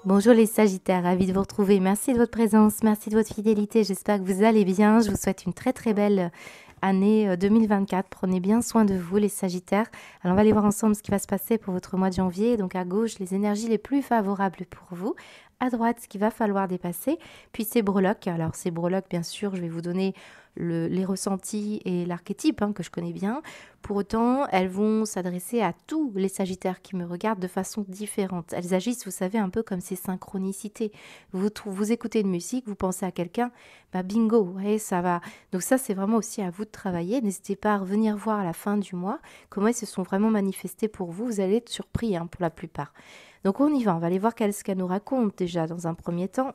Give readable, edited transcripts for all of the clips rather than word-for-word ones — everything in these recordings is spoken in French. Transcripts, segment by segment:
Bonjour les Sagittaires, ravi de vous retrouver. Merci de votre présence, merci de votre fidélité. J'espère que vous allez bien. Je vous souhaite une très très belle année 2024. Prenez bien soin de vous les Sagittaires. Alors on va aller voir ensemble ce qui va se passer pour votre mois de janvier. Donc à gauche, les énergies les plus favorables pour vous. À droite, ce qu'il va falloir dépasser. Puis ces breloques. Alors ces breloques, bien sûr, je vais vous donner les ressentis et l'archétype que je connais bien. Pour autant, elles vont s'adresser à tous les Sagittaires qui me regardent de façon différente. Elles agissent, vous savez, un peu comme ces synchronicités. Vous écoutez une musique, vous pensez à quelqu'un, bah bingo, vous voyez, ça va. Donc ça, c'est vraiment aussi à vous de travailler. N'hésitez pas à revenir voir à la fin du mois comment elles se sont vraiment manifestées pour vous. Vous allez être surpris pour la plupart. Donc on y va, on va aller voir ce qu'elle nous raconte déjà dans un premier temps.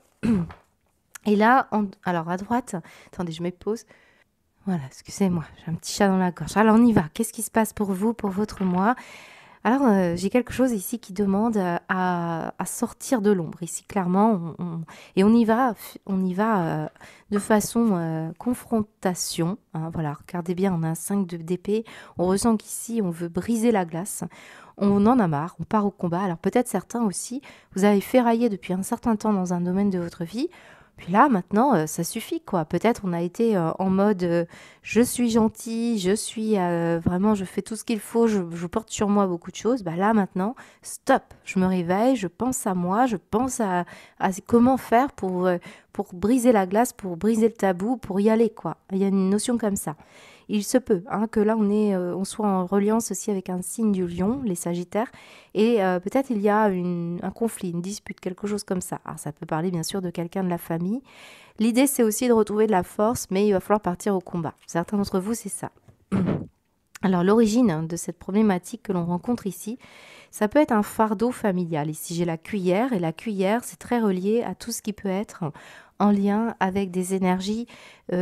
Et là, alors à droite, attendez, je me pose. Voilà, excusez-moi, j'ai un petit chat dans la gorge. Alors on y va, qu'est-ce qui se passe pour vous, pour votre mois? Alors j'ai quelque chose ici qui demande à sortir de l'ombre. Ici, clairement, et on y va de façon confrontation. Voilà, regardez bien, on a un 5 d'épée. On ressent qu'ici, on veut briser la glace. On en a marre, on part au combat. Alors peut-être certains aussi, vous avez ferraillé depuis un certain temps dans un domaine de votre vie. Puis là, maintenant, ça suffit, quoi. Peut-être on a été en mode je suis gentil, je suis vraiment, je fais tout ce qu'il faut, je porte sur moi beaucoup de choses. Bah là, maintenant, stop. Je me réveille, je pense à moi, je pense à comment faire pour briser la glace, pour briser le tabou, pour y aller, quoi. Il y a une notion comme ça. Il se peut que là, on soit en reliance aussi avec un signe du lion, les Sagittaires, et peut-être il y a un conflit, une dispute, quelque chose comme ça. Alors ça peut parler bien sûr de quelqu'un de la famille. L'idée, c'est aussi de retrouver de la force, mais il va falloir partir au combat. Certains d'entre vous, c'est ça. Alors l'origine de cette problématique que l'on rencontre ici, ça peut être un fardeau familial. Ici, j'ai la cuillère, et la cuillère, c'est très relié à tout ce qui peut être en lien avec des énergies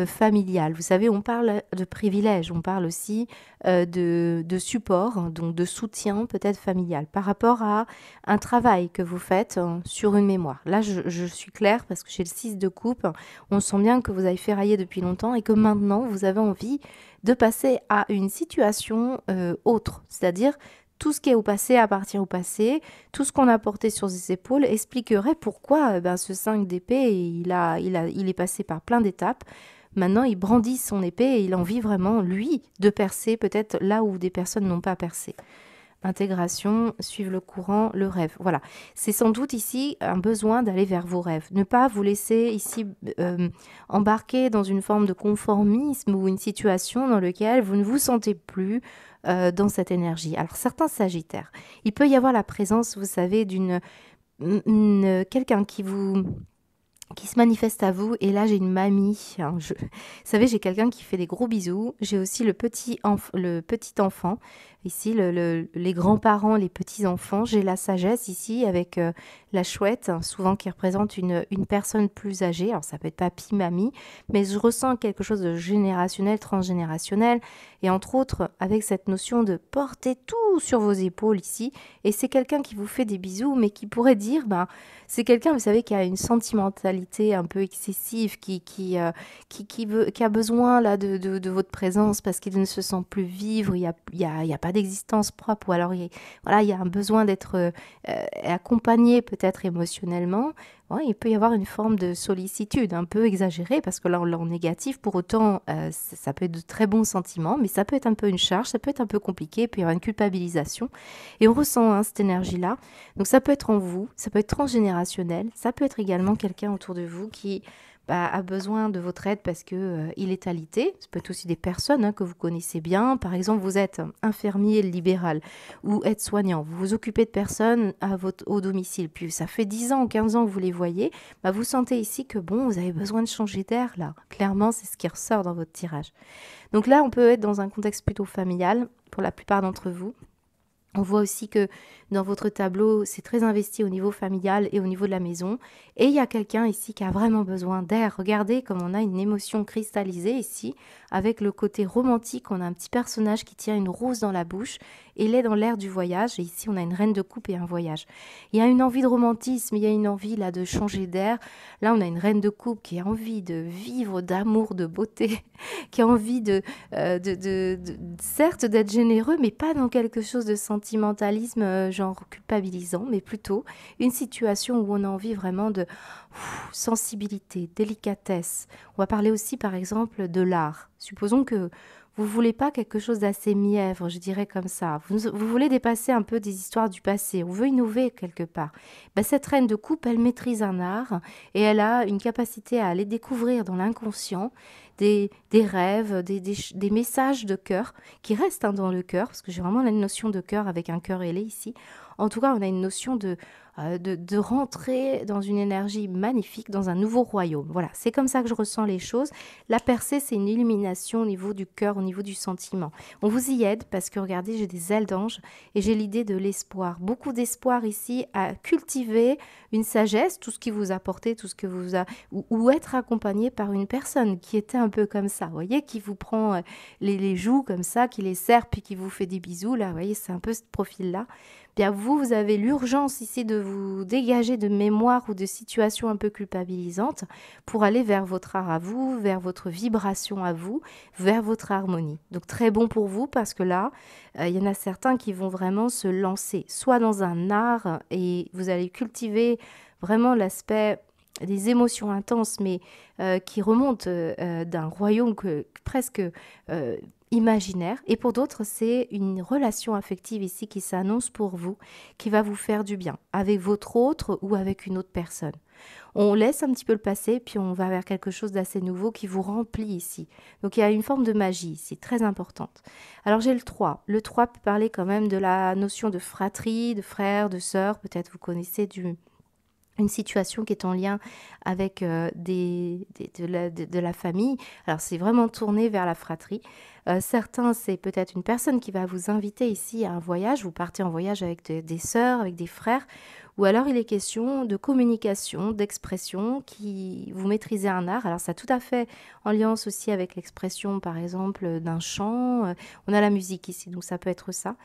familiales. Vous savez, on parle de privilèges, on parle aussi de support, donc de soutien peut-être familial, par rapport à un travail que vous faites sur une mémoire. Là, je suis claire parce que j'ai le 6 de coupe, on sent bien que vous avez ferraillé depuis longtemps et que maintenant, vous avez envie de passer à une situation autre, c'est-à-dire tout ce qui est au passé appartient au passé, tout ce qu'on a porté sur ses épaules expliquerait pourquoi ce 5 d'épée, il est passé par plein d'étapes. Maintenant, il brandit son épée et il a envie vraiment, lui, de percer peut-être là où des personnes n'ont pas percé. Intégration, suivre le courant, le rêve. Voilà, c'est sans doute ici un besoin d'aller vers vos rêves. Ne pas vous laisser ici embarquer dans une forme de conformisme ou une situation dans laquelle vous ne vous sentez plus dans cette énergie. Alors certains Sagittaires, il peut y avoir la présence, vous savez, quelqu'un qui se manifeste à vous. Et là, j'ai une mamie. Vous savez, j'ai quelqu'un qui fait des gros bisous. J'ai aussi le petit enfant. Ici, les grands-parents, les petits-enfants. J'ai la sagesse ici avec la chouette, souvent qui représente une personne plus âgée. Alors, ça peut être papy, mamie. Mais je ressens quelque chose de générationnel, transgénérationnel. Et entre autres, avec cette notion de porter tout sur vos épaules ici. Et c'est quelqu'un qui vous fait des bisous, mais qui pourrait dire, c'est quelqu'un, vous savez, qui a une sentimentalité un peu excessive, qui a besoin là de votre présence parce qu'il ne se sent plus vivre, il y a pas d'existence propre, ou alors il y a un besoin d'être accompagné peut-être émotionnellement. Ouais, il peut y avoir une forme de sollicitude un peu exagérée parce que là, en négatif, pour autant, ça peut être de très bons sentiments, mais ça peut être un peu une charge, ça peut être un peu compliqué, puis il y avoir une culpabilisation. Et on ressent cette énergie-là. Donc ça peut être en vous, ça peut être transgénérationnel, ça peut être également quelqu'un autour de vous qui a besoin de votre aide parce que il est alité. Ça peut être aussi des personnes que vous connaissez bien. Par exemple, vous êtes infirmier libéral ou aide-soignant. Vous vous occupez de personnes au domicile. Puis ça fait 10 ans ou 15 ans que vous les voyez. Vous sentez ici que vous avez besoin de changer d'air là. Clairement, c'est ce qui ressort dans votre tirage. Donc là, on peut être dans un contexte plutôt familial pour la plupart d'entre vous. On voit aussi que dans votre tableau, c'est très investi au niveau familial et au niveau de la maison. Et il y a quelqu'un ici qui a vraiment besoin d'air. Regardez comme on a une émotion cristallisée ici, avec le côté romantique. On a un petit personnage qui tient une rose dans la bouche et il est dans l'air du voyage. Et ici, on a une reine de coupe et un voyage. Il y a une envie de romantisme, il y a une envie là de changer d'air. Là, on a une reine de coupe qui a envie de vivre, d'amour, de beauté, qui a envie certes d'être généreux, mais pas dans quelque chose de sentimentalisme, genre culpabilisant, mais plutôt une situation où on a envie vraiment de sensibilité, délicatesse. On va parler aussi par exemple de l'art. Supposons que vous voulez pas quelque chose d'assez mièvre, je dirais comme ça. Vous voulez dépasser un peu des histoires du passé. On veut innover quelque part. Ben, cette reine de coupe, elle maîtrise un art et elle a une capacité à aller découvrir dans l'inconscient des rêves, des messages de cœur qui restent dans le cœur, parce que j'ai vraiment la notion de cœur avec un cœur ailé ici. En tout cas, on a une notion de rentrer dans une énergie magnifique, dans un nouveau royaume. Voilà, c'est comme ça que je ressens les choses. La percée, c'est une illumination au niveau du cœur, au niveau du sentiment. On vous y aide parce que regardez, j'ai des ailes d'ange et j'ai l'idée de l'espoir. Beaucoup d'espoir ici à cultiver une sagesse, tout ce qui vous a apporté, tout ce que vous a... ou être accompagné par une personne qui était un peu comme ça, vous voyez, qui vous prend les joues comme ça, qui les serre, puis qui vous fait des bisous, là, vous voyez, c'est un peu ce profil-là. Bien, vous avez l'urgence ici de vous dégager de mémoire ou de situations un peu culpabilisantes pour aller vers votre art à vous, vers votre vibration à vous, vers votre harmonie. Donc très bon pour vous parce que là, il y en a certains qui vont vraiment se lancer, soit dans un art et vous allez cultiver vraiment l'aspect des émotions intenses, mais qui remontent d'un royaume presque imaginaire. Et pour d'autres, c'est une relation affective ici qui s'annonce pour vous, qui va vous faire du bien, avec votre autre ou avec une autre personne. On laisse un petit peu le passé, puis on va vers quelque chose d'assez nouveau qui vous remplit ici. Donc il y a une forme de magie ici, très importante. Alors j'ai le 3. Le 3 peut parler quand même de la notion de fratrie, de frère, de sœur. Peut-être vous connaissez une situation qui est en lien avec de la famille. Alors, c'est vraiment tourné vers la fratrie. Certains, c'est peut-être une personne qui va vous inviter ici à un voyage. Vous partez en voyage avec des sœurs, avec des frères. Ou alors, il est question de communication, d'expression, qui vous maîtrisez un art. Alors, ça a tout à fait en lien aussi avec l'expression, par exemple, d'un chant. On a la musique ici, donc ça peut être ça.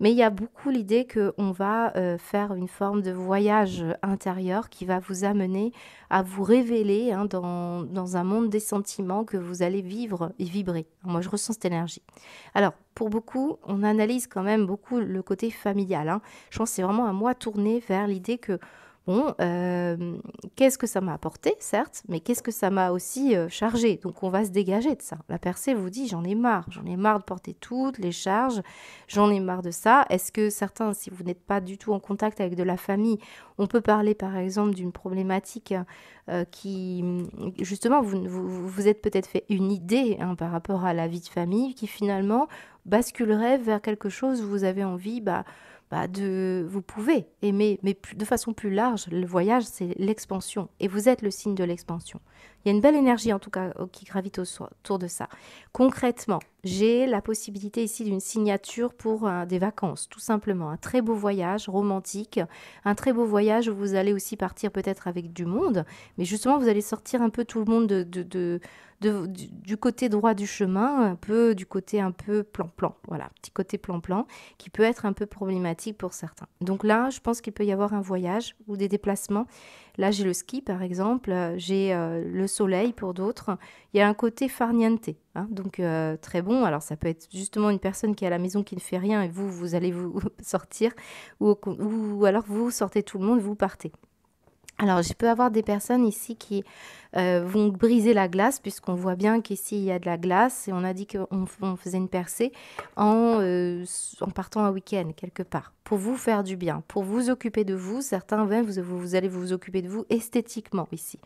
Mais il y a beaucoup l'idée qu'on va faire une forme de voyage intérieur qui va vous amener à vous révéler dans un monde des sentiments que vous allez vivre et vibrer. Moi, je ressens cette énergie. Alors, pour beaucoup, on analyse quand même beaucoup le côté familial. Je pense que c'est vraiment à moi tourné vers l'idée que bon, qu'est-ce que ça m'a apporté, certes, mais qu'est-ce que ça m'a aussi chargé. Donc, on va se dégager de ça. La percée vous dit, j'en ai marre de porter toutes les charges, j'en ai marre de ça. Est-ce que certains, si vous n'êtes pas du tout en contact avec de la famille, on peut parler par exemple d'une problématique qui, justement, vous êtes peut-être fait une idée par rapport à la vie de famille qui finalement basculerait vers quelque chose où vous avez envie, vous pouvez aimer, mais de façon plus large. Le voyage, c'est l'expansion. Et vous êtes le signe de l'expansion. Il y a une belle énergie, en tout cas, qui gravite autour de ça. Concrètement, j'ai la possibilité ici d'une signature pour des vacances, tout simplement. Un très beau voyage romantique, un très beau voyage où vous allez aussi partir peut-être avec du monde, mais justement, vous allez sortir un peu tout le monde du côté droit du chemin, un peu du côté un peu plan-plan. Voilà, petit côté plan-plan qui peut être un peu problématique pour certains. Donc là, je pense qu'il peut y avoir un voyage ou des déplacements. Là, j'ai le ski, par exemple, j'ai le soleil pour d'autres. Il y a un côté farniente, donc très bon. Alors, ça peut être justement une personne qui est à la maison qui ne fait rien et vous allez vous sortir, ou alors vous sortez tout le monde, vous partez. Alors, je peux avoir des personnes ici qui vont briser la glace, puisqu'on voit bien qu'ici, il y a de la glace, et on a dit qu'on faisait une percée en partant un week-end, quelque part, pour vous faire du bien, pour vous occuper de vous. Certains, vous allez vous occuper de vous esthétiquement ici.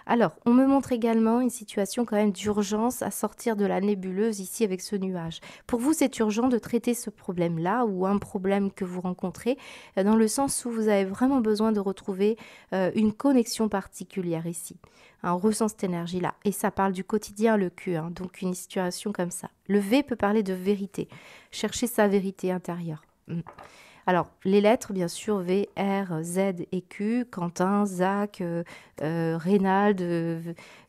Alors, on me montre également une situation quand même d'urgence à sortir de la nébuleuse ici avec ce nuage. Pour vous, c'est urgent de traiter ce problème-là ou un problème que vous rencontrez dans le sens où vous avez vraiment besoin de retrouver une connexion particulière ici. On ressent cette énergie-là. Et ça parle du quotidien, le Q, donc une situation comme ça. Le V peut parler de vérité, chercher sa vérité intérieure. Alors, les lettres, bien sûr, V, R, Z et Q, Quentin, Zach, Reynald,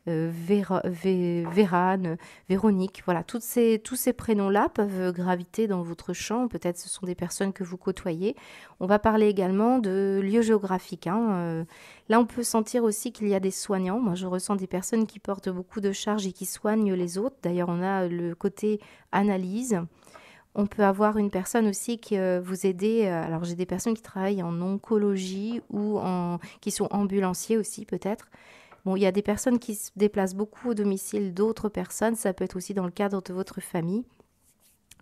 Vérane, Véronique, voilà, tous ces prénoms-là peuvent graviter dans votre champ. Peut-être ce sont des personnes que vous côtoyez. On va parler également de lieux géographiques. Là, on peut sentir aussi qu'il y a des soignants. Moi, je ressens des personnes qui portent beaucoup de charges et qui soignent les autres. D'ailleurs, on a le côté analyse. On peut avoir une personne aussi qui vous aider. Alors, j'ai des personnes qui travaillent en oncologie ou qui sont ambulanciers aussi, peut-être. Bon, il y a des personnes qui se déplacent beaucoup au domicile d'autres personnes. Ça peut être aussi dans le cadre de votre famille.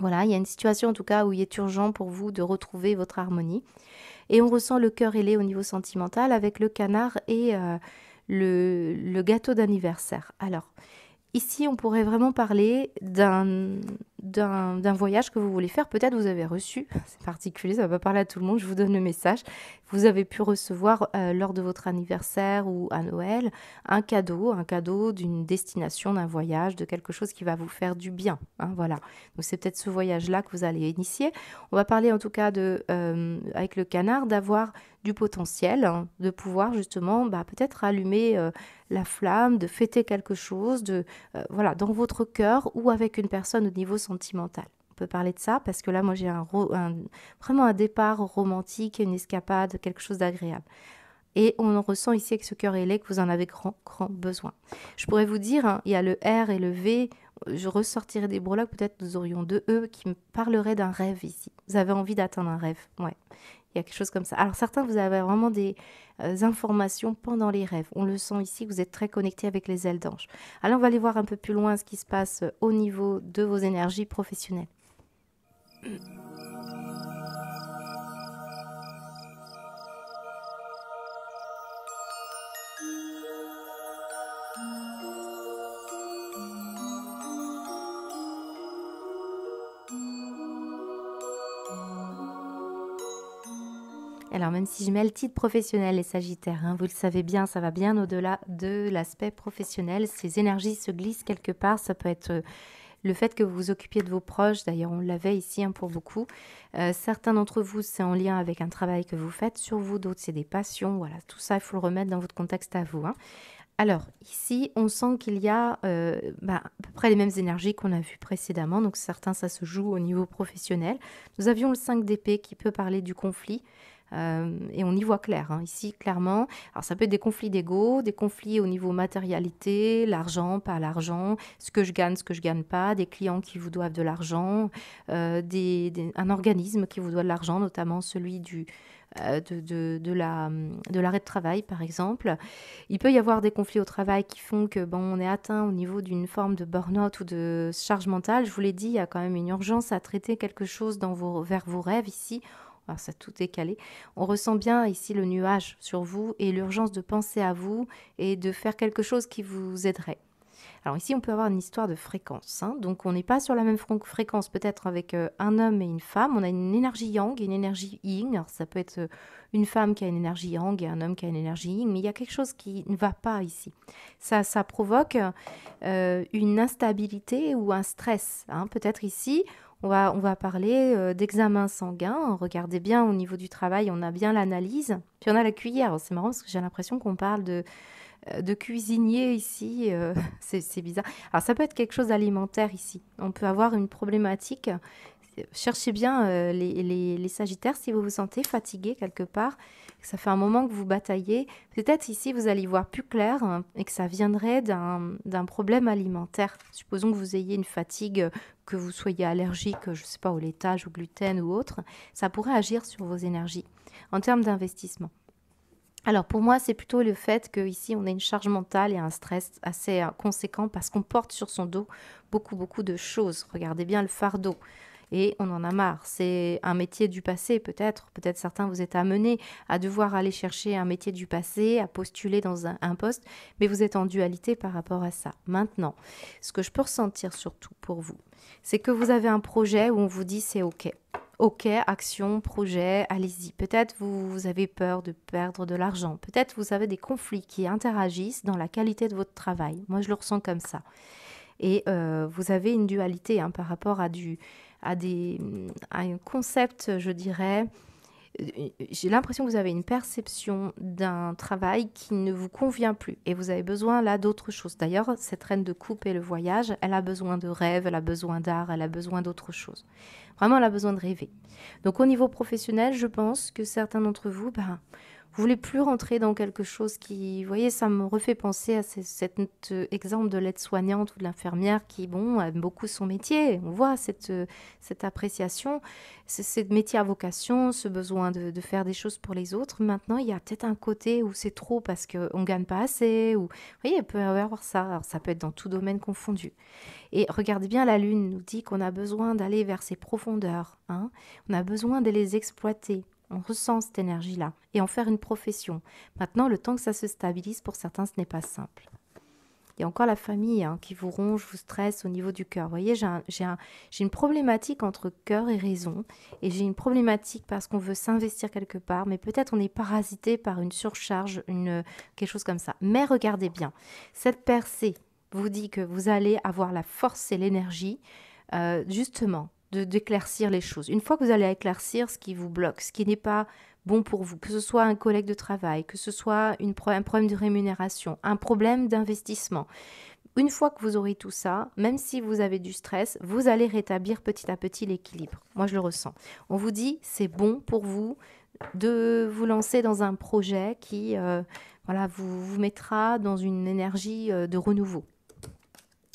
Voilà, il y a une situation en tout cas où il est urgent pour vous de retrouver votre harmonie. Et on ressent le cœur ailé au niveau sentimental avec le canard et le gâteau d'anniversaire. Alors, ici, on pourrait vraiment parler d'un voyage que vous voulez faire. Peut-être vous avez reçu, c'est particulier, ça ne va pas parler à tout le monde, je vous donne le message. Vous avez pu recevoir lors de votre anniversaire ou à Noël un cadeau d'une destination, d'un voyage, de quelque chose qui va vous faire du bien. Hein, voilà. Donc c'est peut-être ce voyage-là que vous allez initier. On va parler en tout cas avec le canard d'avoir du potentiel, hein, de pouvoir justement peut-être allumer la flamme, de fêter quelque chose, voilà, dans votre cœur ou avec une personne au niveau sentimental. On peut parler de ça parce que là, moi, j'ai vraiment un départ romantique, une escapade, quelque chose d'agréable. Et on en ressent ici avec ce cœur ailé que vous en avez grand besoin. Je pourrais vous dire, hein, il y a le R et le V. Je ressortirai des breloques, peut-être nous aurions deux E qui me parleraient d'un rêve ici. Vous avez envie d'atteindre un rêve, ouais. Il y a quelque chose comme ça. Alors certains, vous avez vraiment des informations pendant les rêves. On le sent ici, vous êtes très connecté avec les ailes d'ange. Alors on va aller voir un peu plus loin ce qui se passe au niveau de vos énergies professionnelles. Alors même si je mets le titre professionnel, les Sagittaires, hein, vous le savez bien, ça va bien au-delà de l'aspect professionnel. Ces énergies se glissent quelque part. Ça peut être le fait que vous vous occupiez de vos proches. D'ailleurs, on l'avait ici hein, pour beaucoup. Certains d'entre vous, c'est en lien avec un travail que vous faites sur vous. D'autres, c'est des passions. Voilà, tout ça, il faut le remettre dans votre contexte à vous. Hein. Alors, ici, on sent qu'il y a à peu près les mêmes énergies qu'on a vues précédemment. Donc, certains, ça se joue au niveau professionnel. Nous avions le 5 d'épée qui peut parler du conflit. Et on y voit clair, hein, ici, clairement. Alors, ça peut être des conflits d'ego, des conflits au niveau matérialité, l'argent, pas l'argent, ce que je gagne pas, des clients qui vous doivent de l'argent, un organisme qui vous doit de l'argent, notamment celui de l'arrêt de travail, par exemple. Il peut y avoir des conflits au travail qui font que on est atteint au niveau d'une forme de burn-out ou de charge mentale. Je vous l'ai dit, il y a quand même une urgence à traiter quelque chose vers vos rêves ici. Alors ça, tout est calé. On ressent bien ici le nuage sur vous et l'urgence de penser à vous et de faire quelque chose qui vous aiderait. Alors ici, on peut avoir une histoire de fréquence. Hein. Donc, on n'est pas sur la même fréquence peut-être avec un homme et une femme. On a une énergie yang et une énergie yin. Alors, ça peut être une femme qui a une énergie yang et un homme qui a une énergie yin. Mais il y a quelque chose qui ne va pas ici. Ça provoque une instabilité ou un stress. Hein. Peut-être ici, on va parler d'examen sanguin. Regardez bien au niveau du travail, on a bien l'analyse. Puis on a la cuillère. C'est marrant parce que j'ai l'impression qu'on parle de cuisinier ici, c'est bizarre. Alors ça peut être quelque chose d'alimentaire ici. On peut avoir une problématique. Cherchez bien les Sagittaires si vous vous sentez fatigué quelque part, que ça fait un moment que vous bataillez. Peut-être ici vous allez y voir plus clair hein, et que ça viendrait d'un problème alimentaire. Supposons que vous ayez une fatigue, que vous soyez allergique, je ne sais pas, au laitage, au gluten ou autre. Ça pourrait agir sur vos énergies en termes d'investissement. Alors pour moi, c'est plutôt le fait qu'ici, on a une charge mentale et un stress assez conséquent parce qu'on porte sur son dos beaucoup de choses. Regardez bien le fardeau. Et on en a marre. C'est un métier du passé peut-être. Peut-être certains vous êtes amenés à devoir aller chercher un métier du passé, à postuler dans un poste, mais vous êtes en dualité par rapport à ça. Maintenant, ce que je peux ressentir surtout pour vous, c'est que vous avez un projet où on vous dit c'est OK. OK, action, projet, allez-y. Peut-être vous avez peur de perdre de l'argent. Peut-être vous avez des conflits qui interagissent dans la qualité de votre travail. Moi, je le ressens comme ça. Et vous avez une dualité hein, par rapport à un concept, je dirais. J'ai l'impression que vous avez une perception d'un travail qui ne vous convient plus et vous avez besoin là d'autre chose. D'ailleurs, cette reine de coupe et le voyage, elle a besoin de rêve, elle a besoin d'art, elle a besoin d'autre chose. Vraiment, elle a besoin de rêver. Donc au niveau professionnel, je pense que certains d'entre vous, Vous voulez plus rentrer dans quelque chose qui, vous voyez, ça me refait penser à cet exemple de l'aide-soignante ou de l'infirmière qui, bon, aime beaucoup son métier. On voit cette appréciation, ce métier à vocation, ce besoin de faire des choses pour les autres. Maintenant, il y a peut-être un côté où c'est trop parce qu'on ne gagne pas assez. Ou, vous voyez, il peut y avoir ça. Alors, ça peut être dans tout domaine confondu. Et regardez bien, la Lune nous dit qu'on a besoin d'aller vers ces profondeurs. Hein. On a besoin de les exploiter. On ressent cette énergie-là et en faire une profession. Maintenant, le temps que ça se stabilise, pour certains, ce n'est pas simple. Il y a encore la famille hein, qui vous ronge, vous stresse au niveau du cœur. Vous voyez, j'ai une problématique entre cœur et raison. Et j'ai une problématique parce qu'on veut s'investir quelque part, mais peut-être on est parasité par une surcharge, quelque chose comme ça. Mais regardez bien, cette percée vous dit que vous allez avoir la force et l'énergie, justement, d'éclaircir les choses. Une fois que vous allez éclaircir ce qui vous bloque, ce qui n'est pas bon pour vous, que ce soit un collègue de travail, que ce soit un problème de rémunération, un problème d'investissement, une fois que vous aurez tout ça, même si vous avez du stress, vous allez rétablir petit à petit l'équilibre. Moi, je le ressens. On vous dit, c'est bon pour vous de vous lancer dans un projet qui voilà, vous mettra dans une énergie de renouveau.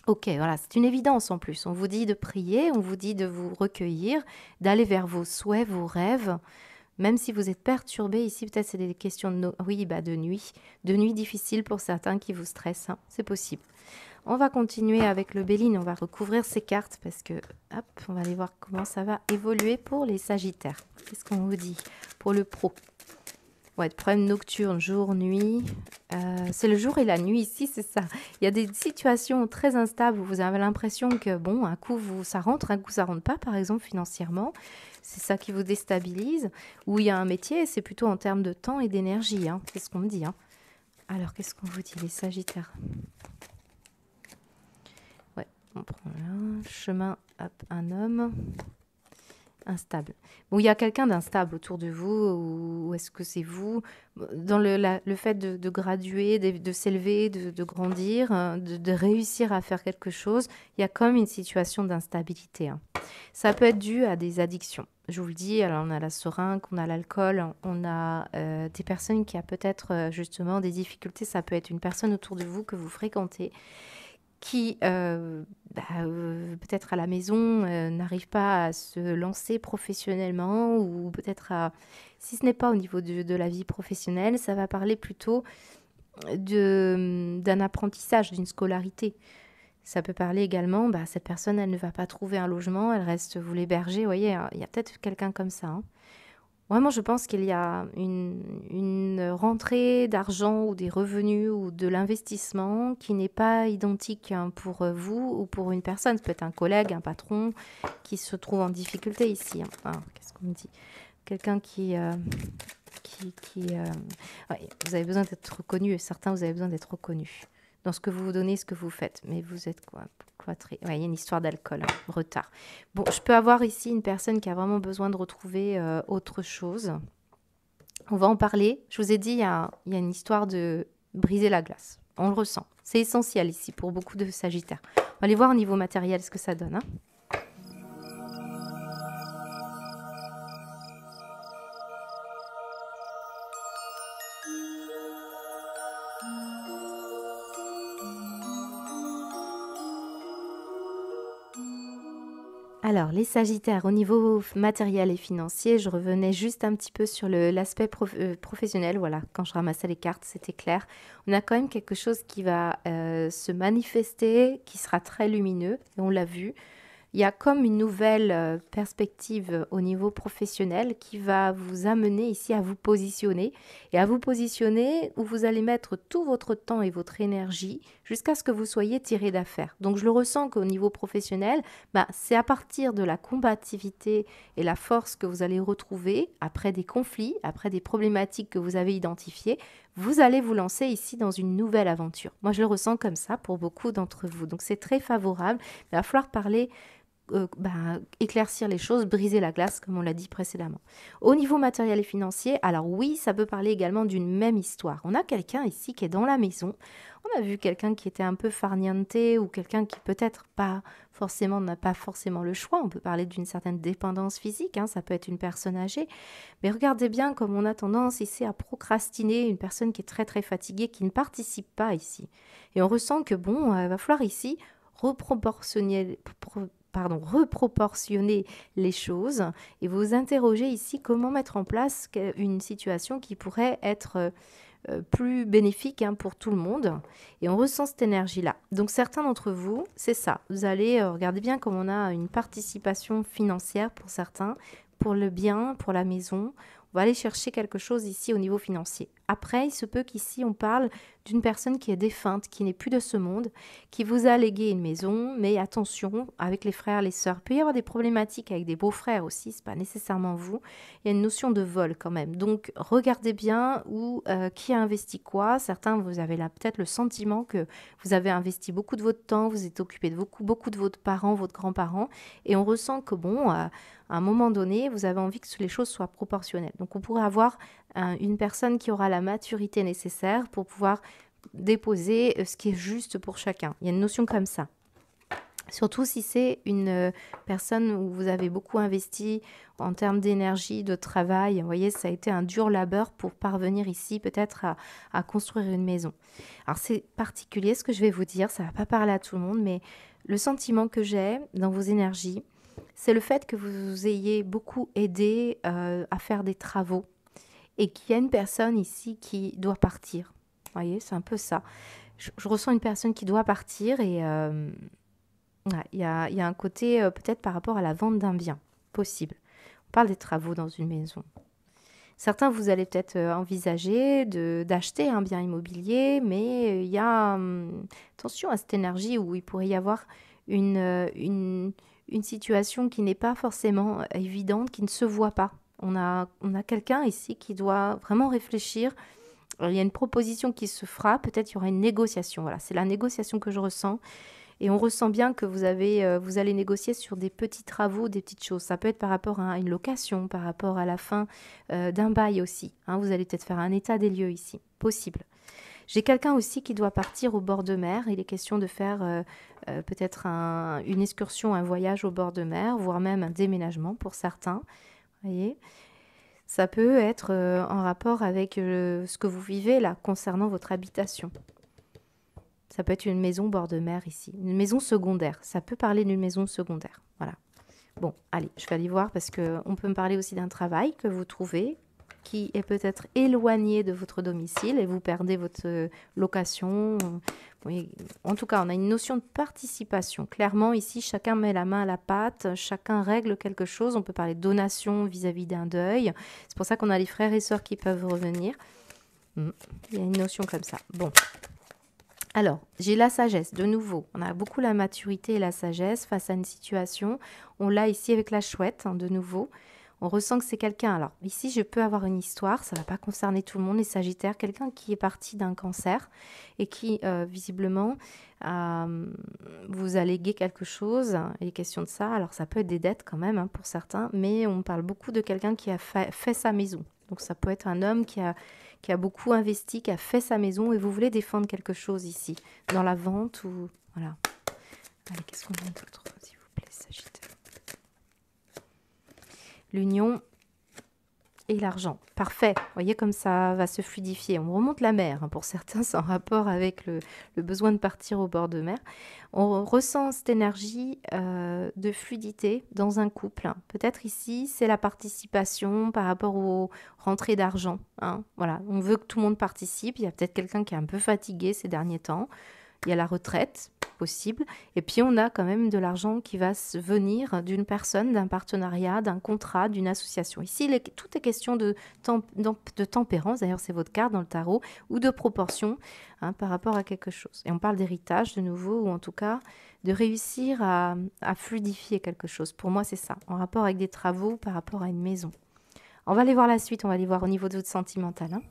Ok, voilà, c'est une évidence en plus. On vous dit de prier, on vous dit de vous recueillir, d'aller vers vos souhaits, vos rêves. Même si vous êtes perturbé, ici peut-être c'est des questions de nuit. De nuit difficile pour certains qui vous stressent, hein, c'est possible. On va continuer avec le Béline, on va recouvrir ces cartes parce que, hop, on va aller voir comment ça va évoluer pour les Sagittaires. Qu'est-ce qu'on vous dit pour le pro? Ouais, problème nocturne, jour, nuit. C'est le jour et la nuit ici, c'est ça. Il y a des situations très instables où vous avez l'impression que, bon, un coup ça rentre, un coup ça rentre pas, par exemple, financièrement. C'est ça qui vous déstabilise. Ou il y a un métier, c'est plutôt en termes de temps et d'énergie. Hein. C'est ce qu'on me dit. Hein. Alors, qu'est-ce qu'on vous dit, les Sagittaires? Ouais, on prend là. Chemin, hop, un homme. Instable. Bon, il y a quelqu'un d'instable autour de vous, ou est-ce que c'est vous? Dans le fait de graduer, de s'élever, de grandir, de réussir à faire quelque chose, il y a comme une situation d'instabilité. Hein. Ça peut être dû à des addictions. Je vous le dis, alors on a la seringue, on a l'alcool, on a des personnes qui ont peut-être justement des difficultés. Ça peut être une personne autour de vous que vous fréquentez, qui peut-être à la maison n'arrive pas à se lancer professionnellement ou peut-être si ce n'est pas au niveau de la vie professionnelle, ça va parler plutôt d'un apprentissage, d'une scolarité. Ça peut parler également, cette personne, elle ne va pas trouver un logement, elle reste vous l'héberger. Vous voyez, il y a peut-être quelqu'un comme ça. Hein. Vraiment, je pense qu'il y a une rentrée d'argent ou des revenus ou de l'investissement qui n'est pas identique hein, pour vous ou pour une personne. Ça peut être un collègue, un patron qui se trouve en difficulté ici. Hein. Alors, qu'est-ce qu'on me dit? Quelqu'un qui ouais, vous avez besoin d'être reconnu. Certains, vous avez besoin d'être reconnus dans ce que vous donnez, ce que vous faites. Mais vous êtes quoi? Cloîtré. Ouais, il y a une histoire d'alcool, hein, retard. Bon, je peux avoir ici une personne qui a vraiment besoin de retrouver autre chose. On va en parler. Je vous ai dit, il y a une histoire de briser la glace. On le ressent. C'est essentiel ici pour beaucoup de Sagittaires. On va aller voir au niveau matériel ce que ça donne. Hein. Alors, les Sagittaires, au niveau matériel et financier, je revenais juste un petit peu sur l'aspect professionnel. Voilà, quand je ramassais les cartes, c'était clair. On a quand même quelque chose qui va se manifester, qui sera très lumineux, et on l'a vu. Il y a comme une nouvelle perspective au niveau professionnel qui va vous amener ici à vous positionner. Et à vous positionner où vous allez mettre tout votre temps et votre énergie jusqu'à ce que vous soyez tiré d'affaire. Donc je le ressens qu'au niveau professionnel, c'est à partir de la combativité et la force que vous allez retrouver après des conflits, après des problématiques que vous avez identifiées, vous allez vous lancer ici dans une nouvelle aventure. Moi, je le ressens comme ça pour beaucoup d'entre vous. Donc c'est très favorable. Il va falloir parler éclaircir les choses, briser la glace, comme on l'a dit précédemment. Au niveau matériel et financier, alors oui, ça peut parler également d'une même histoire. On a quelqu'un ici qui est dans la maison. On a vu quelqu'un qui était un peu farniente ou quelqu'un qui peut-être pas forcément n'a pas forcément le choix. On peut parler d'une certaine dépendance physique, hein, ça peut être une personne âgée. Mais regardez bien comme on a tendance ici à procrastiner, une personne qui est très très fatiguée, qui ne participe pas ici. Et on ressent que bon, il va falloir ici reproportionner les choses et vous interroger ici comment mettre en place une situation qui pourrait être plus bénéfique, hein, pour tout le monde. Et on ressent cette énergie-là. Donc certains d'entre vous, c'est ça. Vous allez, regardez bien comme on a une participation financière pour certains, pour le bien, pour la maison. On va aller chercher quelque chose ici au niveau financier. Après, il se peut qu'ici, on parle d'une personne qui est défunte, qui n'est plus de ce monde, qui vous a légué une maison, mais attention, avec les frères, les sœurs, il peut y avoir des problématiques avec des beaux-frères aussi, c'est pas nécessairement vous. Il y a une notion de vol quand même. Donc, regardez bien où, qui a investi quoi. Certains, vous avez là peut-être le sentiment que vous avez investi beaucoup de votre temps, vous êtes occupé de beaucoup de vos parents, votre grands-parents, et on ressent que bon, à un moment donné, vous avez envie que les choses soient proportionnelles. Donc, on pourrait avoir une personne qui aura la maturité nécessaire pour pouvoir déposer ce qui est juste pour chacun. Il y a une notion comme ça. Surtout si c'est une personne où vous avez beaucoup investi en termes d'énergie, de travail. Vous voyez, ça a été un dur labeur pour parvenir ici peut-être à construire une maison. Alors c'est particulier ce que je vais vous dire, ça ne va pas parler à tout le monde, mais le sentiment que j'ai dans vos énergies, c'est le fait que vous ayez beaucoup aidé à faire des travaux et qu'il y a une personne ici qui doit partir. Vous voyez, c'est un peu ça. Je ressens une personne qui doit partir et il y a un côté peut-être par rapport à la vente d'un bien, possible. On parle des travaux dans une maison. Certains, vous allez peut-être envisager d'acheter un bien immobilier, mais il y a attention à cette énergie où il pourrait y avoir une situation qui n'est pas forcément évidente, qui ne se voit pas. On a quelqu'un ici qui doit vraiment réfléchir. Il y a une proposition qui se fera, peut-être il y aura une négociation. Voilà, c'est la négociation que je ressens. Et on ressent bien que vous allez négocier sur des petits travaux, des petites choses. Ça peut être par rapport à une location, par rapport à la fin d'un bail aussi, hein. Vous allez peut-être faire un état des lieux ici, possible. J'ai quelqu'un aussi qui doit partir au bord de mer. Il est question de faire peut-être une excursion, un voyage au bord de mer, voire même un déménagement pour certains. Voyez, ça peut être en rapport avec ce que vous vivez là concernant votre habitation. Ça peut être une maison bord de mer ici, une maison secondaire. Ça peut parler d'une maison secondaire. Voilà. Bon, allez, je vais aller voir parce qu'on peut me parler aussi d'un travail que vous trouvez qui est peut-être éloigné de votre domicile et vous perdez votre location. Oui, en tout cas, on a une notion de participation. Clairement, ici, chacun met la main à la pâte, chacun règle quelque chose. On peut parler de donation vis-à-vis d'un deuil. C'est pour ça qu'on a les frères et sœurs qui peuvent revenir. Il y a une notion comme ça. Bon. Alors, j'ai la sagesse, de nouveau. On a beaucoup la maturité et la sagesse face à une situation. On l'a ici avec la chouette, hein, de nouveau. On ressent que c'est quelqu'un. Alors, ici, je peux avoir une histoire. Ça ne va pas concerner tout le monde, les Sagittaires. Quelqu'un qui est parti d'un cancer et qui, visiblement, vous a légué quelque chose. Il est question de ça. Alors, ça peut être des dettes quand même, hein, pour certains. Mais on parle beaucoup de quelqu'un qui a fait sa maison. Donc, ça peut être un homme qui a beaucoup investi, qui a fait sa maison et vous voulez défendre quelque chose ici, dans la vente ou... Voilà. Allez, qu'est-ce qu'on a d'autre, s'il vous plaît, Sagittaire? L'union et l'argent. Parfait. Vous voyez comme ça va se fluidifier. On remonte la mer, hein, pour certains, c'est en rapport avec le besoin de partir au bord de mer. On ressent cette énergie de fluidité dans un couple. Peut-être ici, c'est la participation par rapport aux rentrées d'argent, hein. Voilà, on veut que tout le monde participe. Il y a peut-être quelqu'un qui est un peu fatigué ces derniers temps. Il y a la retraite, possible. Et puis, on a quand même de l'argent qui va venir d'une personne, d'un partenariat, d'un contrat, d'une association. Ici, tout est question de tempérance, d'ailleurs, c'est votre carte dans le tarot, ou de proportion, hein, par rapport à quelque chose. Et on parle d'héritage, de nouveau, ou en tout cas, de réussir à fluidifier quelque chose. Pour moi, c'est ça, en rapport avec des travaux, par rapport à une maison. On va aller voir la suite, on va aller voir au niveau de votre sentimental, hein.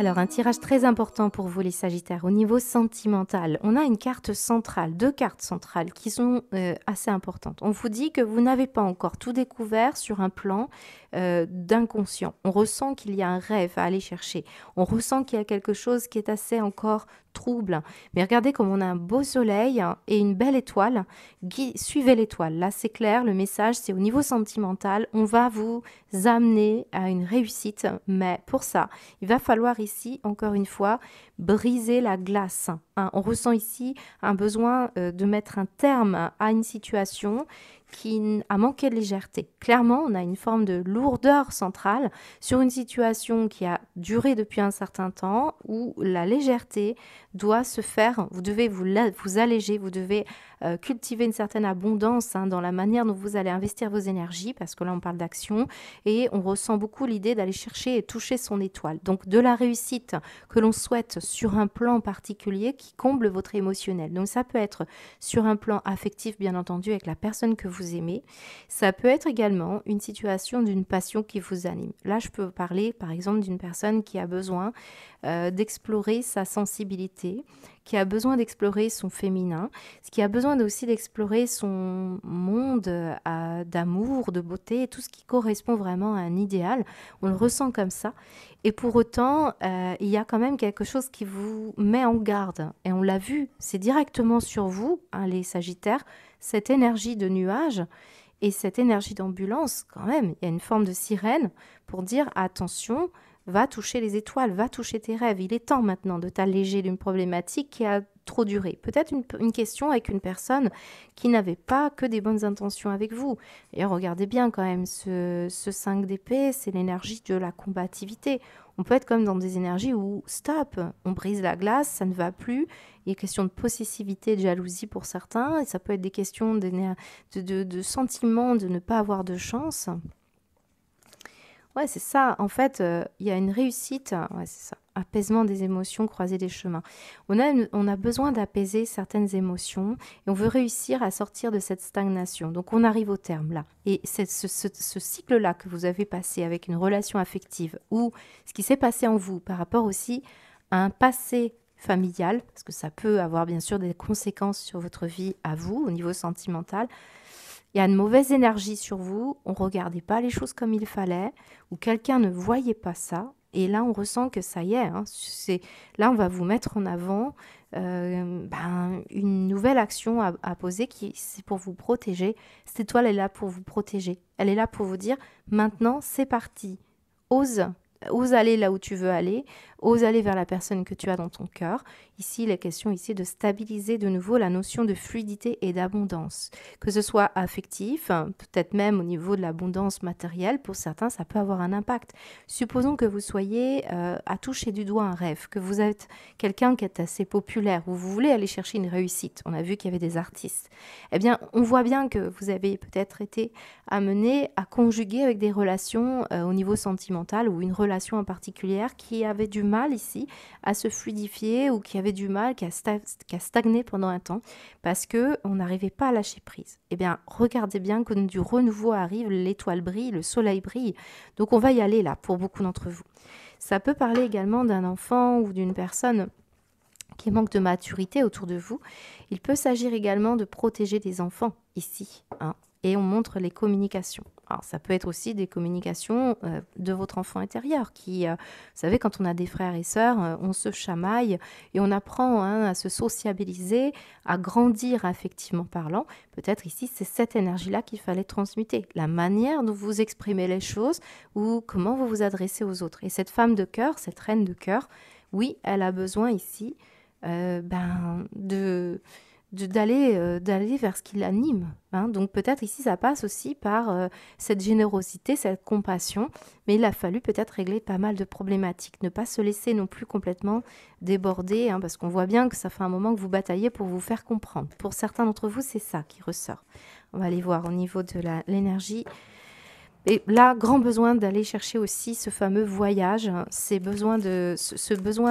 Alors, un tirage très important pour vous, les Sagittaires. Au niveau sentimental, on a une carte centrale, deux cartes centrales qui sont assez importantes. On vous dit que vous n'avez pas encore tout découvert sur un plan d'inconscient. On ressent qu'il y a un rêve à aller chercher. On ressent qu'il y a quelque chose qui est assez encore trouble. Mais regardez comme on a un beau soleil et une belle étoile. Suivez l'étoile. Là, c'est clair. Le message, c'est au niveau sentimental. On va vous amener à une réussite. Mais pour ça, il va falloir ici, encore une fois, briser la glace. Hein. On ressent ici un besoin de mettre un terme à une situation qui a manqué de légèreté. Clairement, on a une forme de lourdeur centrale sur une situation qui a duré depuis un certain temps où la légèreté doit se faire, vous devez vous alléger, vous devez cultiver une certaine abondance dans la manière dont vous allez investir vos énergies, parce que là on parle d'action, et on ressent beaucoup l'idée d'aller chercher et toucher son étoile. Donc de la réussite que l'on souhaite sur un plan particulier qui comble votre émotionnel. Donc ça peut être sur un plan affectif, bien entendu, avec la personne que vous aimez. Ça peut être également une situation d'une passion qui vous anime. Là, je peux parler, par exemple, d'une personne qui a besoin d'explorer sa sensibilité, qui a besoin d'explorer son féminin, qui a besoin aussi d'explorer son monde d'amour, de beauté, tout ce qui correspond vraiment à un idéal. On le ressent comme ça. Et pour autant, il y a quand même quelque chose qui vous met en garde. Et on l'a vu, c'est directement sur vous, les Sagittaires, cette énergie de nuage et cette énergie d'ambulance, quand même. Il y a une forme de sirène pour dire attention, va toucher les étoiles, va toucher tes rêves. Il est temps maintenant de t'alléger d'une problématique qui a trop duré. Peut-être une question avec une personne qui n'avait pas que des bonnes intentions avec vous. Et regardez bien quand même, ce 5 d'épée, c'est l'énergie de la combativité. On peut être comme dans des énergies où, stop, on brise la glace, ça ne va plus. Il y a question de possessivité, de jalousie pour certains. Et ça peut être des questions de sentiments de ne pas avoir de chance. Ouais, c'est ça. En fait, il y a une réussite. Ouais, c'est ça. Apaisement des émotions, croiser des chemins. On a besoin d'apaiser certaines émotions et on veut réussir à sortir de cette stagnation. Donc, on arrive au terme là. Et c'est ce cycle-là que vous avez passé avec une relation affective ou ce qui s'est passé en vous par rapport aussi à un passé familial, parce que ça peut avoir bien sûr des conséquences sur votre vie à vous au niveau sentimental. Il y a une mauvaise énergie sur vous, on ne regardait pas les choses comme il fallait, ou quelqu'un ne voyait pas ça, et là on ressent que ça y est, là on va vous mettre en avant une nouvelle action à poser, c'est pour vous protéger. Cette étoile est là pour vous protéger, elle est là pour vous dire, maintenant c'est parti, ose aller là où tu veux aller, ose aller vers la personne que tu as dans ton cœur. Ici, il est question ici de stabiliser de nouveau la notion de fluidité et d'abondance. Que ce soit affectif, peut-être même au niveau de l'abondance matérielle, pour certains, ça peut avoir un impact. Supposons que vous soyez à toucher du doigt un rêve, que vous êtes quelqu'un qui est assez populaire, ou vous voulez aller chercher une réussite. On a vu qu'il y avait des artistes. Eh bien, on voit bien que vous avez peut-être été amené à conjuguer avec des relations au niveau sentimental ou une relation en particulier qui avait du mal ici à se fluidifier ou qui avait du mal, qui a stagné pendant un temps parce qu'on n'arrivait pas à lâcher prise. Eh bien, regardez bien que du renouveau arrive, l'étoile brille, le soleil brille. Donc, on va y aller là pour beaucoup d'entre vous. Ça peut parler également d'un enfant ou d'une personne qui manque de maturité autour de vous. Il peut s'agir également de protéger des enfants ici, et on montre les communications. Alors, ça peut être aussi des communications de votre enfant intérieur qui, vous savez, quand on a des frères et sœurs, on se chamaille et on apprend à se sociabiliser, à grandir affectivement parlant. Peut-être ici, c'est cette énergie-là qu'il fallait transmuter. La manière dont vous exprimez les choses ou comment vous vous adressez aux autres. Et cette femme de cœur, cette reine de cœur, oui, elle a besoin ici d'aller vers ce qui l'anime. Donc peut-être ici ça passe aussi par cette générosité, cette compassion, mais il a fallu peut-être régler pas mal de problématiques, ne pas se laisser non plus complètement déborder, parce qu'on voit bien que ça fait un moment que vous bataillez pour vous faire comprendre. Pour certains d'entre vous, c'est ça qui ressort. On va aller voir au niveau de l'énergie. Et là, grand besoin d'aller chercher aussi ce fameux voyage, ce besoin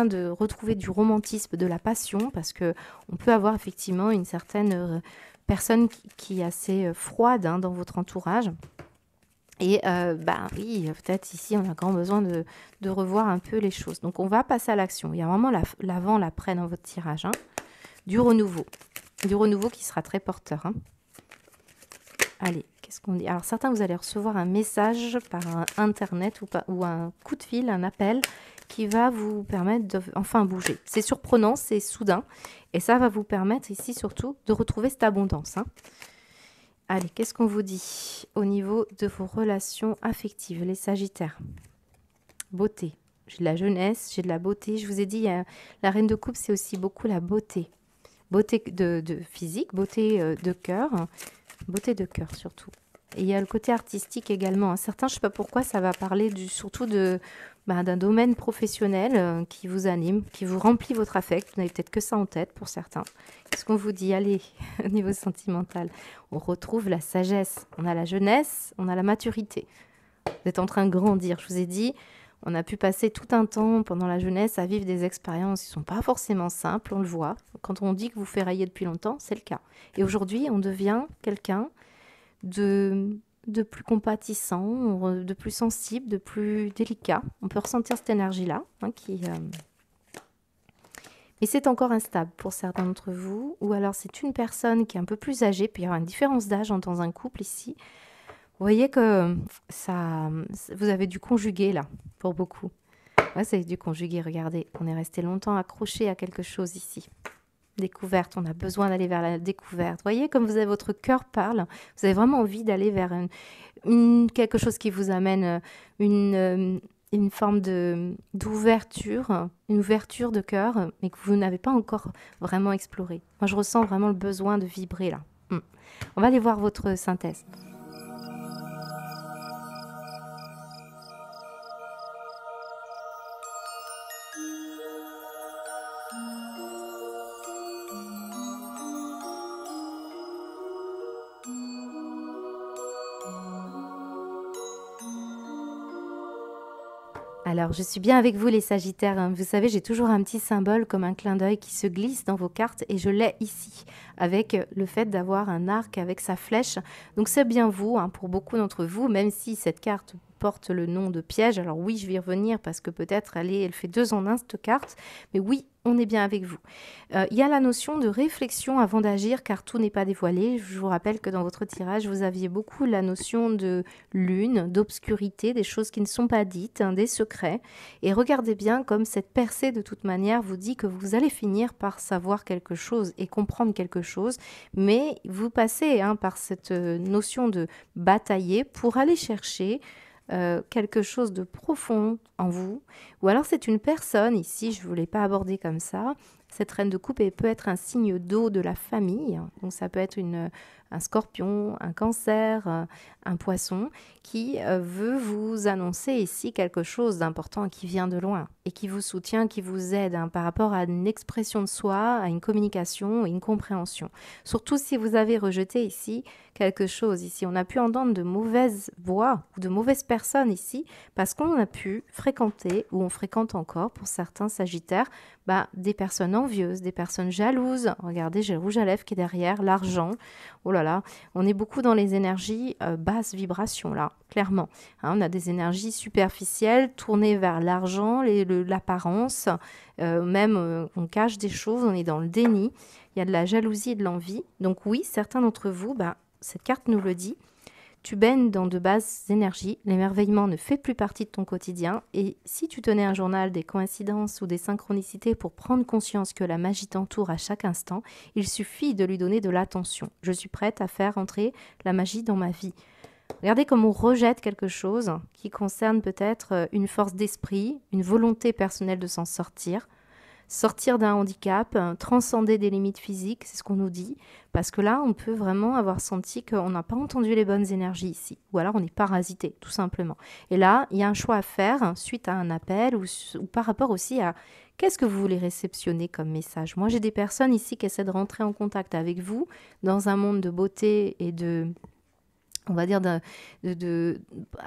de retrouver du romantisme, de la passion, parce que on peut avoir effectivement une certaine personne qui est assez froide dans votre entourage. Et bah oui, peut-être ici, on a grand besoin de revoir un peu les choses. Donc, on va passer à l'action. Il y a vraiment l'avant, l'après dans votre tirage. Hein. Du renouveau. Du renouveau qui sera très porteur. Hein. Allez, qu'est-ce qu'on dit? Alors, certains, vous allez recevoir un message par Internet ou un coup de fil, un appel qui va vous permettre de enfin bouger. C'est surprenant, c'est soudain. Et ça va vous permettre ici, surtout, de retrouver cette abondance. Hein. Allez, qu'est-ce qu'on vous dit au niveau de vos relations affectives, les Sagittaires? Beauté. J'ai de la jeunesse, j'ai de la beauté. Je vous ai dit, la reine de coupe, c'est aussi beaucoup la beauté. Beauté de physique, beauté de cœur. Beauté de cœur surtout. Et il y a le côté artistique également. Certains, je ne sais pas pourquoi, ça va parler surtout d'un domaine professionnel qui vous anime, qui vous remplit votre affect. Vous n'avez peut-être que ça en tête pour certains. Qu'est-ce qu'on vous dit? Allez, au niveau sentimental, on retrouve la sagesse. On a la jeunesse, on a la maturité. Vous êtes en train de grandir. Je vous ai dit, on a pu passer tout un temps pendant la jeunesse à vivre des expériences qui ne sont pas forcément simples, on le voit. Quand on dit que vous ferraillez depuis longtemps, c'est le cas. Et aujourd'hui, on devient quelqu'un de plus compatissant, de plus sensible, de plus délicat. On peut ressentir cette énergie-là. Hein, mais c'est encore instable pour certains d'entre vous. Ou alors c'est une personne qui est un peu plus âgée, puis il y aura une différence d'âge dans un couple ici. Vous voyez que vous avez dû conjuguer là, pour beaucoup. Ouais, c'est du conjuguer, regardez. On est resté longtemps accroché à quelque chose ici. Découverte, on a besoin d'aller vers la découverte. Vous voyez, comme votre cœur parle, vous avez vraiment envie d'aller vers quelque chose qui vous amène une forme d'ouverture, une ouverture de cœur, mais que vous n'avez pas encore vraiment exploré. Moi, je ressens vraiment le besoin de vibrer là. On va aller voir votre synthèse. Alors, je suis bien avec vous les Sagittaires. Hein. Vous savez, j'ai toujours un petit symbole comme un clin d'œil qui se glisse dans vos cartes et je l'ai ici avec le fait d'avoir un arc avec sa flèche. Donc, c'est bien vous, hein, pour beaucoup d'entre vous, même si cette carte porte le nom de piège. Alors oui, je vais y revenir parce que peut-être elle fait 2 en 1 cette carte. Mais oui, on est bien avec vous. Il y a la notion de réflexion avant d'agir car tout n'est pas dévoilé. Je vous rappelle que dans votre tirage, vous aviez beaucoup la notion de lune, d'obscurité, des choses qui ne sont pas dites, hein, des secrets. Et regardez bien comme cette percée de toute manière vous dit que vous allez finir par savoir quelque chose et comprendre quelque chose. Mais vous passez par cette notion de batailler pour aller chercher quelque chose de profond en vous, ou alors c'est une personne, ici je ne voulais pas aborder comme ça, cette reine de coupe elle peut être un signe d'eau de la famille, donc ça peut être un scorpion, un cancer, un poisson, qui veut vous annoncer ici quelque chose d'important qui vient de loin et qui vous soutient, qui vous aide par rapport à une expression de soi, à une communication et une compréhension. Surtout si vous avez rejeté ici quelque chose. Ici, on a pu entendre de mauvaises voix ou de mauvaises personnes ici parce qu'on a pu fréquenter ou on fréquente encore pour certains Sagittaires des personnes envieuses, des personnes jalouses. Regardez, j'ai le rouge à lèvres qui est derrière, l'argent. Oh là là, on est beaucoup dans les énergies basse vibration là, clairement. Hein, on a des énergies superficielles tournées vers l'argent, l'apparence, même on cache des choses, on est dans le déni. Il y a de la jalousie et de l'envie. Donc oui, certains d'entre vous, cette carte nous le dit, tu baignes dans de basses énergies, l'émerveillement ne fait plus partie de ton quotidien et si tu tenais un journal des coïncidences ou des synchronicités pour prendre conscience que la magie t'entoure à chaque instant, il suffit de lui donner de l'attention. Je suis prête à faire entrer la magie dans ma vie. Regardez comme on rejette quelque chose qui concerne peut-être une force d'esprit, une volonté personnelle de s'en sortir, sortir d'un handicap, transcender des limites physiques, c'est ce qu'on nous dit, parce que là, on peut vraiment avoir senti qu'on n'a pas entendu les bonnes énergies ici, ou alors on est parasité, tout simplement. Et là, il y a un choix à faire suite à un appel ou par rapport aussi à qu'est-ce que vous voulez réceptionner comme message. Moi, j'ai des personnes ici qui essaient de rentrer en contact avec vous dans un monde de beauté et on va dire de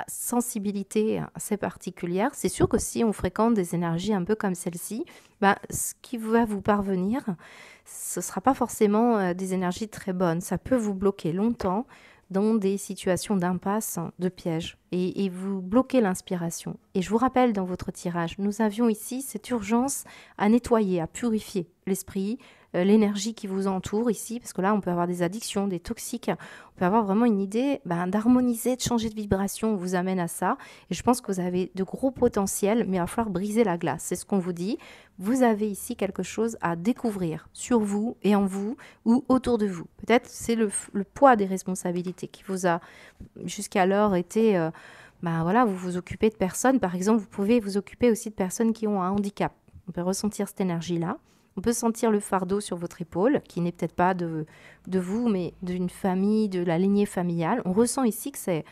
sensibilité assez particulière. C'est sûr que si on fréquente des énergies un peu comme celle-ci, ce qui va vous parvenir, ce ne sera pas forcément des énergies très bonnes. Ça peut vous bloquer longtemps dans des situations d'impasse, de piège, et vous bloquez l'inspiration. Et je vous rappelle dans votre tirage, nous avions ici cette urgence à nettoyer, à purifier l'esprit, l'énergie qui vous entoure ici, parce que là, on peut avoir des addictions, des toxiques, on peut avoir vraiment une idée d'harmoniser, de changer de vibration, on vous amène à ça. Et je pense que vous avez de gros potentiels, mais il va falloir briser la glace, c'est ce qu'on vous dit. Vous avez ici quelque chose à découvrir sur vous et en vous ou autour de vous. Peut-être c'est le poids des responsabilités qui vous a jusqu'alors été... voilà, vous vous occupez de personnes. Par exemple, vous pouvez vous occuper aussi de personnes qui ont un handicap. On peut ressentir cette énergie-là. On peut sentir le fardeau sur votre épaule, qui n'est peut-être pas de vous, mais d'une famille, de la lignée familiale. On ressent ici que c'est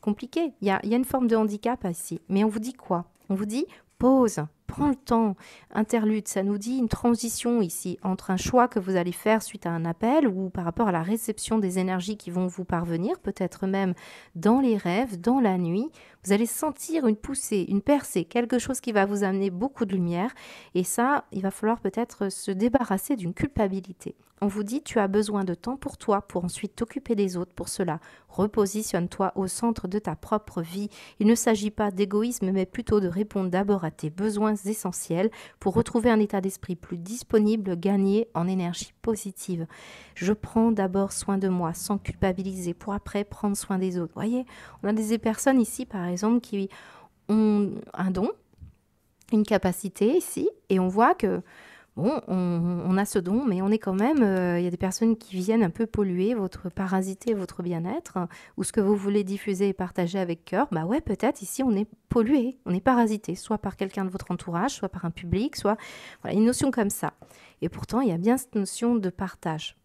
compliqué. Il y a une forme de handicap ici. Mais on vous dit quoi? On vous dit pause, prends le temps. Interlude, ça nous dit une transition ici entre un choix que vous allez faire suite à un appel ou par rapport à la réception des énergies qui vont vous parvenir, peut-être même dans les rêves, dans la nuit. Vous allez sentir une poussée, une percée, quelque chose qui va vous amener beaucoup de lumière. Et ça, il va falloir peut-être se débarrasser d'une culpabilité. On vous dit, tu as besoin de temps pour toi, pour ensuite t'occuper des autres. Pour cela, repositionne-toi au centre de ta propre vie. Il ne s'agit pas d'égoïsme, mais plutôt de répondre d'abord à tes besoins essentiels pour retrouver un état d'esprit plus disponible, gagné en énergie positive. Je prends d'abord soin de moi, sans culpabiliser, pour après prendre soin des autres. Vous voyez, on a des personnes ici, par exemple, qui ont un don, une capacité ici, et on voit que bon, on a ce don, mais on est quand même... Il y a des personnes qui viennent un peu polluer parasiter votre bien-être, ou ce que vous voulez diffuser et partager avec cœur. Bah ouais, peut-être ici, on est pollué, on est parasité, soit par quelqu'un de votre entourage, soit par un public, soit... Voilà, une notion comme ça. Et pourtant, il y a bien cette notion de partage.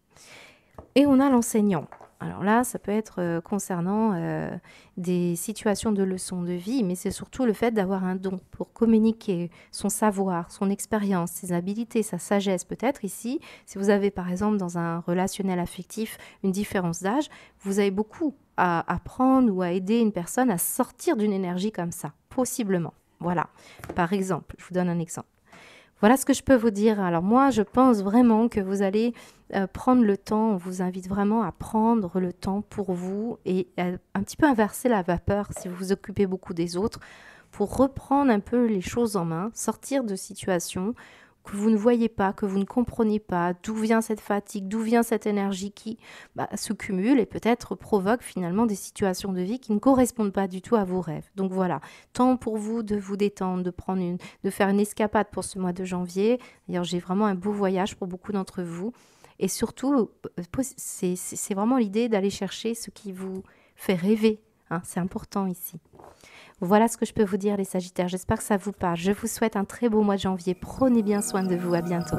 Et on a l'enseignant. Alors là, ça peut être concernant des situations de leçons de vie, mais c'est surtout le fait d'avoir un don pour communiquer son savoir, son expérience, ses habiletés, sa sagesse. Peut-être ici, si vous avez par exemple dans un relationnel affectif une différence d'âge, vous avez beaucoup à apprendre ou à aider une personne à sortir d'une énergie comme ça, possiblement. Voilà, par exemple, je vous donne un exemple. Voilà ce que je peux vous dire. Alors moi, je pense vraiment que vous allez prendre le temps. On vous invite vraiment à prendre le temps pour vous et un petit peu inverser la vapeur si vous vous occupez beaucoup des autres pour reprendre un peu les choses en main, sortir de situations que vous ne voyez pas, que vous ne comprenez pas, d'où vient cette fatigue, d'où vient cette énergie qui se cumule et peut-être provoque finalement des situations de vie qui ne correspondent pas du tout à vos rêves. Donc voilà, temps pour vous de vous détendre, de faire une escapade pour ce mois de janvier. D'ailleurs, j'ai vraiment un beau voyage pour beaucoup d'entre vous. Et surtout, c'est vraiment l'idée d'aller chercher ce qui vous fait rêver. Hein, c'est important ici. Voilà ce que je peux vous dire les Sagittaires. J'espère que ça vous parle. Je vous souhaite un très beau mois de janvier. Prenez bien soin de vous. À bientôt.